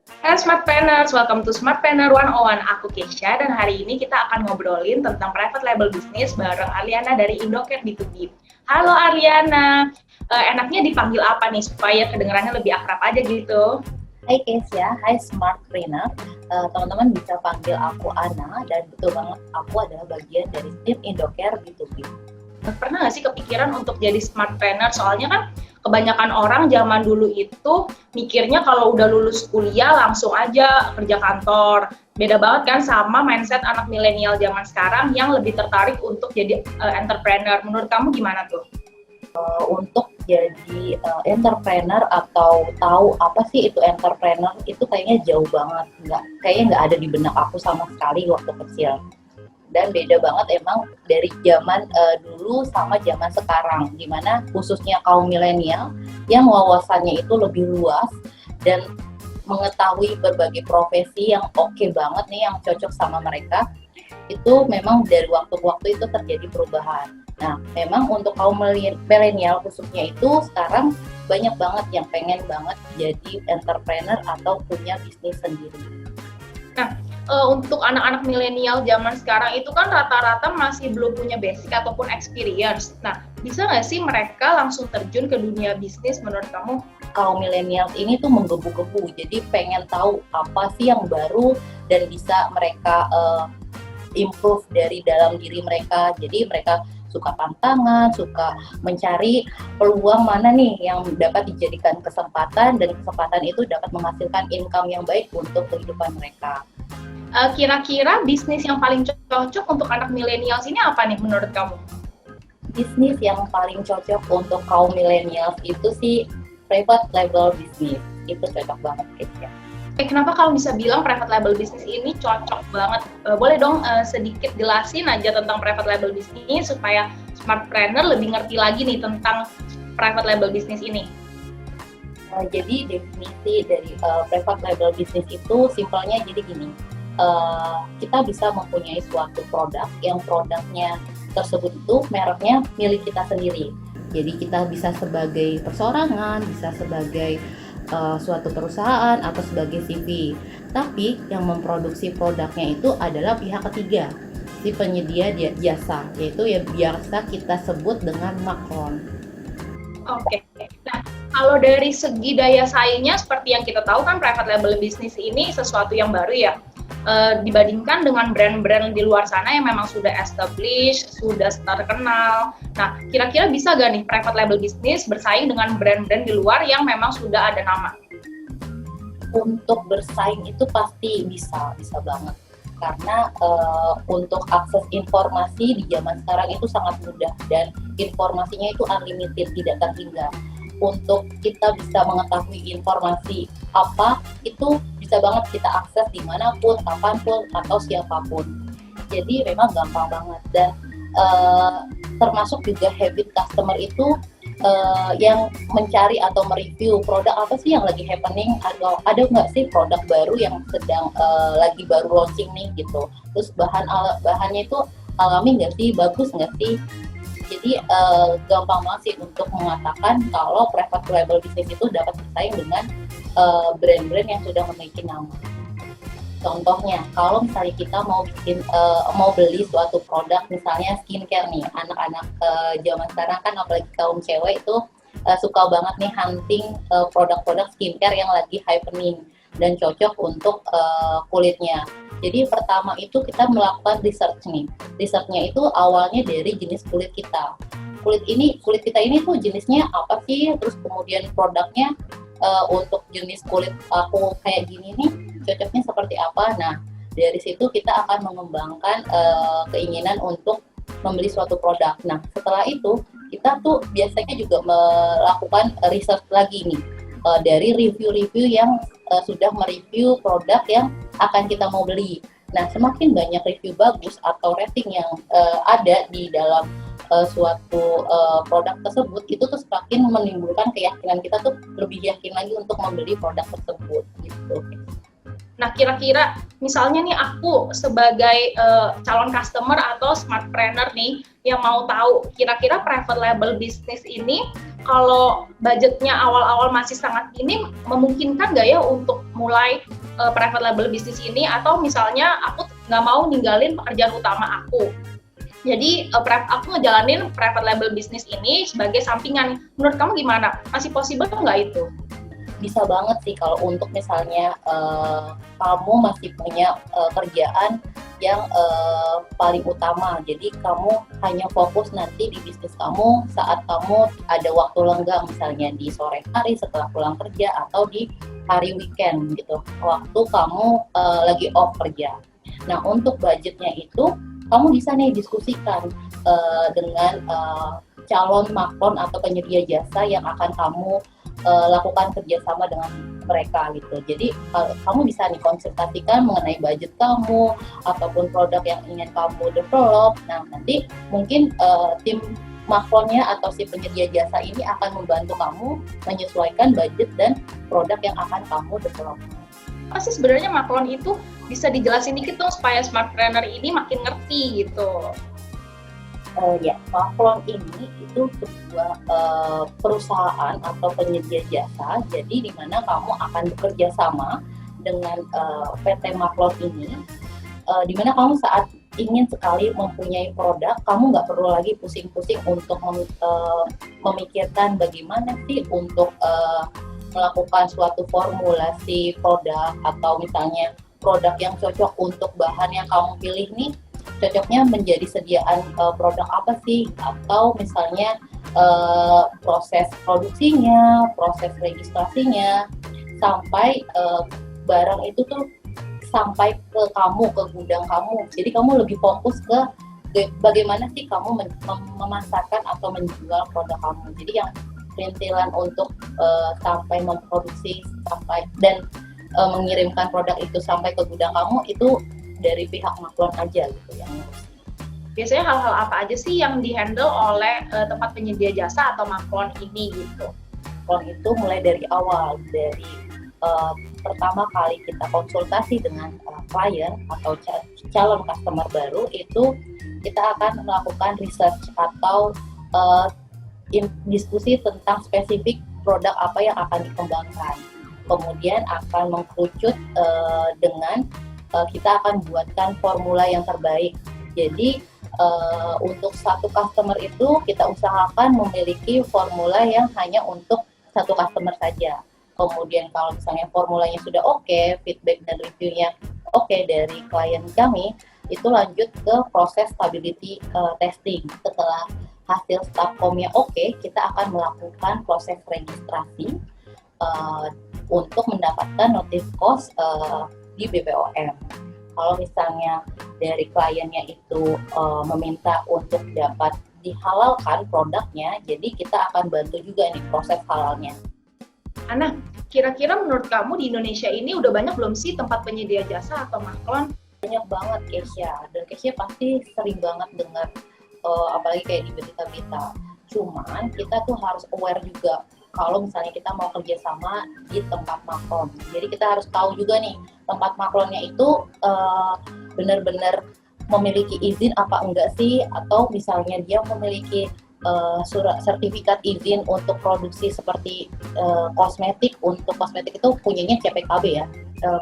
Hai Smartpreneurs, welcome to Smartpreneur 101. Aku Kesha dan hari ini kita akan ngobrolin tentang private label business bareng Ariana dari Indocare B2B. Halo Ariana, enaknya dipanggil apa nih supaya kedengarannya lebih akrab aja gitu? Hai Kesia, hai Smartpreneur. Teman-teman bisa panggil aku Ana dan betul banget aku adalah bagian dari tim Indocare B2B. Pernah nggak sih kepikiran untuk jadi smartpreneur? Soalnya kan kebanyakan orang zaman dulu itu mikirnya kalau udah lulus kuliah langsung aja kerja kantor. Beda banget kan sama mindset anak milenial zaman sekarang yang lebih tertarik untuk jadi entrepreneur. Menurut kamu gimana tuh? Untuk jadi entrepreneur atau tahu apa sih itu entrepreneur itu kayaknya jauh banget, kayaknya nggak ada di benak aku sama sekali waktu kecil. Dan beda banget emang dari zaman dulu sama zaman sekarang, dimana khususnya kaum milenial yang wawasannya itu lebih luas dan mengetahui berbagai profesi yang oke banget nih, yang cocok sama mereka. Itu memang dari waktu ke waktu itu terjadi perubahan. Nah, memang untuk kaum milenial khususnya itu sekarang banyak banget yang pengen banget jadi entrepreneur atau punya bisnis sendiri. Nah, untuk anak-anak milenial zaman sekarang itu kan rata-rata masih belum punya basic ataupun experience. Nah, bisa nggak sih mereka langsung terjun ke dunia bisnis menurut kamu? Kaum milenial ini tuh menggebu-gebu, jadi pengen tahu apa sih yang baru dan bisa mereka improve dari dalam diri mereka. Jadi mereka suka tantangan, suka mencari peluang mana nih yang dapat dijadikan kesempatan dan kesempatan itu dapat menghasilkan income yang baik untuk kehidupan mereka. Kira-kira bisnis yang paling cocok untuk anak milenial ini apa nih menurut kamu? Bisnis yang paling cocok untuk kaum milenial itu sih private label business. Itu cocok banget kayaknya. Kenapa kamu bisa bilang private label business ini cocok banget? Boleh dong sedikit jelasin aja tentang private label business supaya smartpreneur lebih ngerti lagi nih tentang private label business ini. Jadi definisi dari private label business itu simpelnya jadi gini, kita bisa mempunyai suatu produk yang produknya tersebut itu mereknya milik kita sendiri. Jadi kita bisa sebagai perseorangan, bisa sebagai suatu perusahaan atau sebagai CV. Tapi yang memproduksi produknya itu adalah pihak ketiga, si penyedia jasa, yaitu yang biasa kita sebut dengan makron. Oke. Nah, kalau dari segi daya saingnya seperti yang kita tahu kan private label business ini sesuatu yang baru ya. Dibandingkan dengan brand-brand di luar sana yang memang sudah established, sudah terkenal. Nah, kira-kira bisa gak nih private label business bersaing dengan brand-brand di luar yang memang sudah ada nama? Untuk bersaing itu pasti bisa banget. Karena untuk akses informasi di zaman sekarang itu sangat mudah dan informasinya itu unlimited, tidak terhingga. Untuk kita bisa mengetahui informasi apa itu bisa banget kita akses dimanapun, kapanpun, atau siapapun. Jadi memang gampang banget dan termasuk juga habit customer itu yang mencari atau mereview produk apa sih yang lagi happening, atau ada nggak sih produk baru yang sedang lagi baru launching nih gitu. Terus bahannya itu alami nggak sih, bagus nggak sih. Jadi gampang banget sih untuk mengatakan kalau private label business itu dapat bersaing dengan brand-brand yang sudah memiliki nama. Contohnya, kalau misalnya kita mau beli suatu produk, misalnya skincare nih, anak-anak zaman sekarang kan apalagi kaum cewek itu suka banget nih hunting produk-produk skincare yang lagi happening dan cocok untuk kulitnya. Jadi pertama itu kita melakukan research nih. Researchnya itu awalnya dari jenis kulit kita. Kulit kita ini tuh jenisnya apa sih? Terus kemudian produknya untuk jenis kulit aku kayak gini nih cocoknya seperti apa. Nah, dari situ kita akan mengembangkan keinginan untuk membeli suatu produk. Nah, setelah itu kita tuh biasanya juga melakukan research lagi nih dari review-review yang sudah mereview produk yang akan kita mau beli. Nah, semakin banyak review bagus atau rating yang ada di dalam suatu produk tersebut, itu tuh semakin menimbulkan keyakinan kita tuh lebih yakin lagi untuk membeli produk tersebut gitu. Nah, kira-kira misalnya nih aku sebagai calon customer atau smartpreneur nih yang mau tahu kira-kira private label bisnis ini kalau budgetnya awal-awal masih sangat minim, memungkinkan nggak ya untuk mulai private label bisnis ini, atau misalnya aku nggak mau ninggalin pekerjaan utama aku. Jadi aku ngejalanin private label bisnis ini sebagai sampingan. Menurut kamu gimana? Masih possible nggak itu? Bisa banget sih kalau untuk misalnya kamu masih punya kerjaan yang paling utama, jadi kamu hanya fokus nanti di bisnis kamu saat kamu ada waktu lenggang, misalnya di sore hari setelah pulang kerja atau di hari weekend gitu, waktu kamu lagi off kerja. Nah, untuk budgetnya itu kamu bisa nih diskusikan dengan calon makron atau penyedia jasa yang akan kamu lakukan kerjasama dengan mereka gitu. Jadi kamu bisa nih konsultasikan mengenai budget kamu ataupun produk yang ingin kamu develop. Nah, nanti mungkin tim makronnya atau si penyedia jasa ini akan membantu kamu menyesuaikan budget dan produk yang akan kamu develop. Apa sih sebenarnya makron itu? Bisa dijelasin dikit dong supaya smartpreneur ini makin ngerti gitu. Ya, makron ini itu sebuah perusahaan atau penyedia jasa. Jadi di mana kamu akan bekerja sama dengan PT Makron ini, di mana kamu saat ingin sekali mempunyai produk, kamu nggak perlu lagi pusing-pusing untuk memikirkan bagaimana sih untuk melakukan suatu formulasi produk, atau misalnya produk yang cocok untuk bahan yang kamu pilih nih cocoknya menjadi sediaan produk apa sih, atau misalnya proses produksinya, proses registrasinya, sampai barang itu tuh sampai ke kamu, ke gudang kamu. Jadi kamu lebih fokus ke bagaimana sih kamu memasarkan atau menjual produk kamu. Jadi yang perintilan untuk sampai memproduksi sampai dan mengirimkan produk itu sampai ke gudang kamu itu dari pihak makron aja gitu yang ngurusin. Biasanya hal-hal apa aja sih yang dihandle oleh tempat penyedia jasa atau makron ini gitu? Makron itu mulai dari awal, dari pertama kali kita konsultasi dengan klien atau calon customer baru, itu kita akan melakukan research atau diskusi tentang spesifik produk apa yang akan dikembangkan. Kemudian akan mengkerucut dengan kita akan buatkan formula yang terbaik. Jadi untuk satu customer itu kita usahakan memiliki formula yang hanya untuk satu customer saja. Kemudian kalau misalnya formulanya sudah oke, feedback dan reviewnya oke dari klien kami, itu lanjut ke proses stability testing. Setelah hasil STAPCOM-nya oke, kita akan melakukan proses registrasi untuk mendapatkan notice cost di BPOM. Kalau misalnya dari kliennya itu meminta untuk dapat dihalalkan produknya, jadi kita akan bantu juga nih proses halalnya. Ana, kira-kira menurut kamu di Indonesia ini udah banyak belum sih tempat penyedia jasa atau makron? Banyak banget, Kesha. Dan Kesha pasti sering banget dengar, apalagi kayak di berita-berita. Cuman kita tuh harus aware juga kalau misalnya kita mau kerjasama di tempat makron. Jadi kita harus tahu juga nih, tempat makronnya itu benar-benar memiliki izin apa enggak sih, atau misalnya dia memiliki surat sertifikat izin untuk produksi seperti kosmetik. Untuk kosmetik itu punyanya CPKB ya.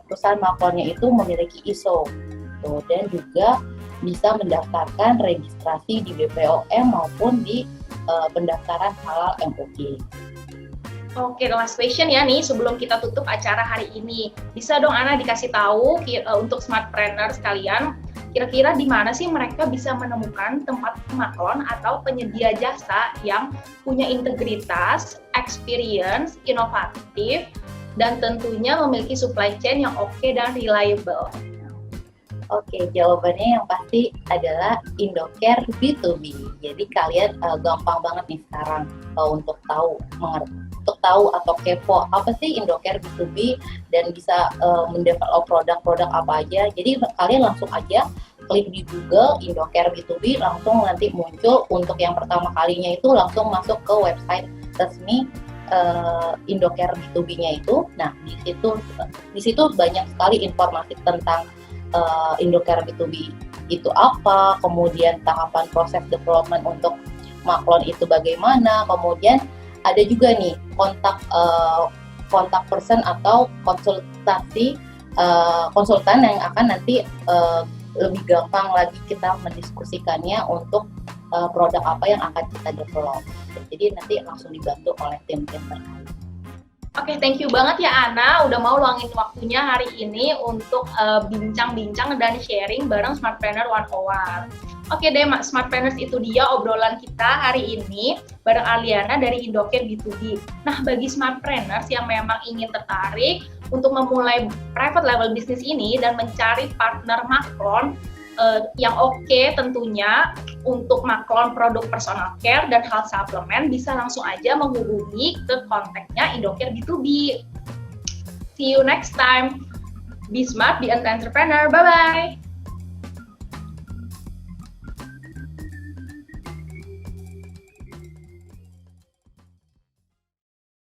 Perusahaan makronnya itu memiliki ISO dan juga bisa mendaftarkan registrasi di BPOM maupun di pendaftaran halal MUI. Oke, last question ya nih sebelum kita tutup acara hari ini. Bisa dong Ana dikasih tahu untuk smartpreneur sekalian, kira-kira di mana sih mereka bisa menemukan tempat makron atau penyedia jasa yang punya integritas, experience, inovatif, dan tentunya memiliki supply chain yang oke dan reliable? Oke, jawabannya yang pasti adalah Indocare B2B. Jadi kalian gampang banget nih sekarang untuk tahu atau kepo apa sih Indocare B2B dan bisa mendevelop produk-produk apa aja. Jadi kalian langsung aja klik di Google Indocare B2B, langsung nanti muncul. Untuk yang pertama kalinya itu langsung masuk ke website resmi Indocare B2B-nya itu. Nah, di situ banyak sekali informasi tentang Indocare B2B itu apa, kemudian tahapan proses development untuk maklon itu bagaimana, kemudian ada juga nih kontak person atau konsultan yang akan nanti lebih gampang lagi kita mendiskusikannya untuk produk apa yang akan kita develop. Jadi nanti langsung dibantu oleh tim-tim terkait. Oke, thank you banget ya Ana, udah mau luangin waktunya hari ini untuk bincang-bincang dan sharing bareng Smartpreneur 101. Oke deh, Smartpreneurs, itu dia obrolan kita hari ini bareng Aliana dari Indocare B2B. Nah, bagi Smartpreneurs yang memang ingin tertarik untuk memulai private label bisnis ini dan mencari partner maklon yang oke tentunya untuk maklon produk personal care dan health supplement, bisa langsung aja menghubungi ke kontaknya Indocare B2B. See you next time. Be smart, be an entrepreneur. Bye-bye.